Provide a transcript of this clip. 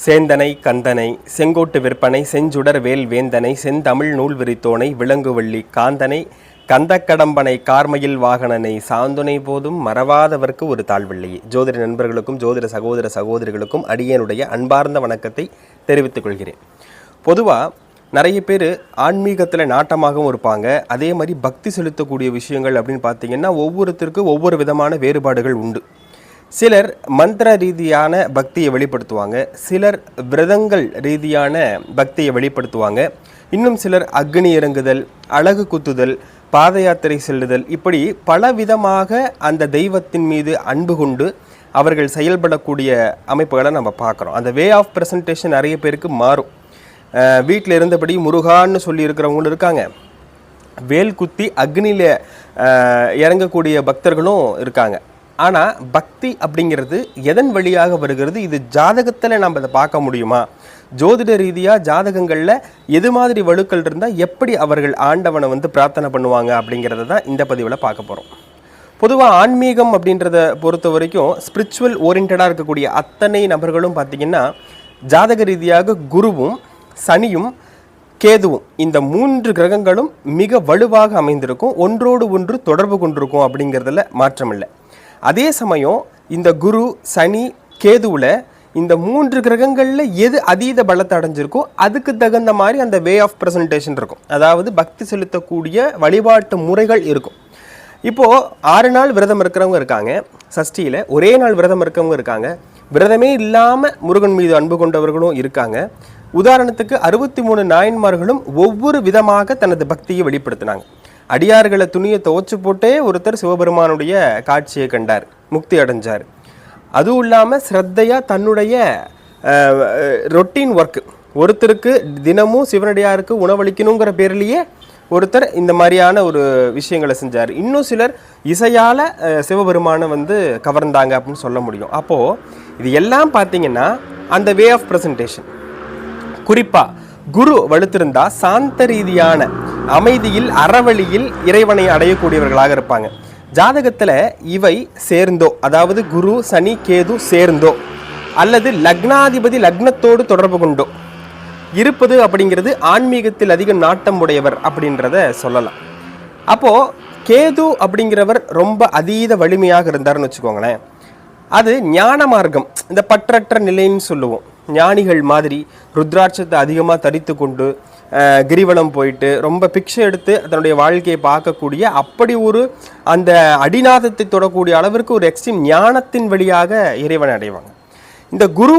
சேந்தனை கந்தனை செங்கோட்டு விற்பனை செஞ்சுடர் வேல் வேந்தனை செந்தமிழ் நூல் விரித்தோனை விலங்குவள்ளி காந்தனை கந்தக்கடம்பனை கார்மையில் வாகனனை சாந்துணை போதும் மறவாதவர்க்கு ஒரு தாழ்வில்லையே. ஜோதிட நண்பர்களுக்கும் ஜோதிட சகோதர சகோதரிகளுக்கும் அடியனுடைய அன்பார்ந்த வணக்கத்தை தெரிவித்துக் கொள்கிறேன். பொதுவாக நிறைய பேர் ஆன்மீகத்தில் நாட்டமாகவும் இருப்பாங்க. அதே மாதிரி பக்தி செலுத்தக்கூடிய விஷயங்கள் அப்படின்னு பார்த்தீங்கன்னா ஒவ்வொருத்தருக்கும் ஒவ்வொரு விதமான வேறுபாடுகள் உண்டு. சிலர் மந்திர ரீதியான பக்தியை வெளிப்படுத்துவாங்க, சிலர் விரதங்கள் ரீதியான பக்தியை வெளிப்படுத்துவாங்க, இன்னும் சிலர் அக்னி இறங்குதல், அழகு குத்துதல், பாத யாத்திரை செல்லுதல், இப்படி பலவிதமாக அந்த தெய்வத்தின் மீது அன்பு கொண்டு அவர்கள் செயல்படக்கூடிய அமைப்புகளை நம்ம பார்க்குறோம். அந்த வே ஆஃப் ப்ரெசன்டேஷன் நிறைய பேருக்கு மாறும். வீட்டில் இருந்தபடி முருகான்னு சொல்லி இருக்கிறவங்களும் இருக்காங்க, வேல் குத்தி அக்னியில் இறங்கக்கூடிய பக்தர்களும் இருக்காங்க. ஆனால் பக்தி அப்படிங்கிறது எதன் வழியாக வருகிறது? இது ஜாதகத்தில் நம்ம அதை பார்க்க முடியுமா? ஜோதிட ரீதியாக ஜாதகங்களில் எது மாதிரி வலுக்கள் இருந்தால் எப்படி அவர்கள் ஆண்டவனை பிரார்த்தனை பண்ணுவாங்க அப்படிங்கிறத தான் இந்த பதிவில் பார்க்க போகிறோம். பொதுவாக ஆன்மீகம் அப்படின்றத பொறுத்த வரைக்கும் ஸ்பிரிச்சுவல் ஓரியன்டாக இருக்கக்கூடிய அத்தனை நபர்களும் பார்த்திங்கன்னா ஜாதக ரீதியாக குருவும் சனியும் கேதுவும் இந்த 3 கிரகங்களும் மிக வலுவாக அமைந்திருக்கும், ஒன்றோடு ஒன்று தொடர்பு கொண்டிருக்கும் அப்படிங்கிறதுல மாற்றம் இல்லை. அதே சமயம் இந்த குரு சனி கேதுவில் இந்த 3 கிரகங்களில் எது அதீத பலத்தை அடைஞ்சிருக்கோ அதுக்கு தகுந்த மாதிரி அந்த வே ஆஃப் ப்ரெசன்டேஷன் இருக்கும். அதாவது பக்தி செலுத்தக்கூடிய வழிபாட்டு முறைகள் இருக்கும். இப்போது 6 நாள் விரதம் இருக்கிறவங்க இருக்காங்க, சஷ்டியில் ஒரே நாள் விரதம் இருக்கிறவங்க இருக்காங்க, விரதமே இல்லாமல் முருகன் மீது அன்பு கொண்டவர்களும் இருக்காங்க. உதாரணத்துக்கு 63 நாயன்மார்களும் ஒவ்வொரு விதமாக தனது பக்தியை வெளிப்படுத்தினாங்க. அடியார்களை துணியை துவச்சு போட்டே ஒருத்தர் சிவபெருமானுடைய காட்சியை கண்டார், முக்தி அடைஞ்சார். அதுவும் இல்லாமல் ஸ்ரத்தையாக தன்னுடைய ரொட்டீன் ஒர்க்கு, ஒருத்தருக்கு தினமும் சிவனடியாருக்கு உணவளிக்கணுங்கிற பேர்லேயே ஒருத்தர் இந்த மாதிரியான ஒரு விஷயங்களை செஞ்சார். இன்னும் சிலர் இசையால் சிவபெருமானை கவர்ந்தாங்க அப்படின்னு சொல்ல முடியும். அப்போது இது எல்லாம் பார்த்தீங்கன்னா அந்த வே ஆஃப் ப்ரெசன்டேஷன். குறிப்பாக குரு வலுத்திருந்தா சாந்த ரீதியான அமைதியில் அறவழியில் இறைவனை அடையக்கூடியவர்களாக இருப்பாங்க. ஜாதகத்தில் இவை சேர்ந்தோ, அதாவது குரு சனி கேது சேர்ந்தோ அல்லது லக்னாதிபதி லக்னத்தோடு தொடர்பு கொண்டோ இருப்பது அப்படிங்கிறது ஆன்மீகத்தில் அதிக நாட்டம் உடையவர் அப்படின்றத சொல்லலாம். அப்போது கேது அப்படிங்கிறவர் ரொம்ப அதீத வலிமையாக இருந்தார்னு வச்சுக்கோங்களேன். அது ஞான மார்க்கம், இந்த பற்றற்ற நிலைன்னு சொல்லுவோம். ஞானிகள் மாதிரி ருத்ராட்சத்தை அதிகமாக தரித்து கொண்டு கிரிவலம் போயிட்டு ரொம்ப பிக்ஷை எடுத்து தன்னுடைய வாழ்க்கையை பார்க்கக்கூடிய அப்படி ஒரு அந்த அடிநாதத்தை தொடக்கூடிய அளவிற்கு ஒரு எக்ஸ்ட்ரீம் ஞானத்தின் வழியாக இறைவனை அடைவாங்க. இந்த குரு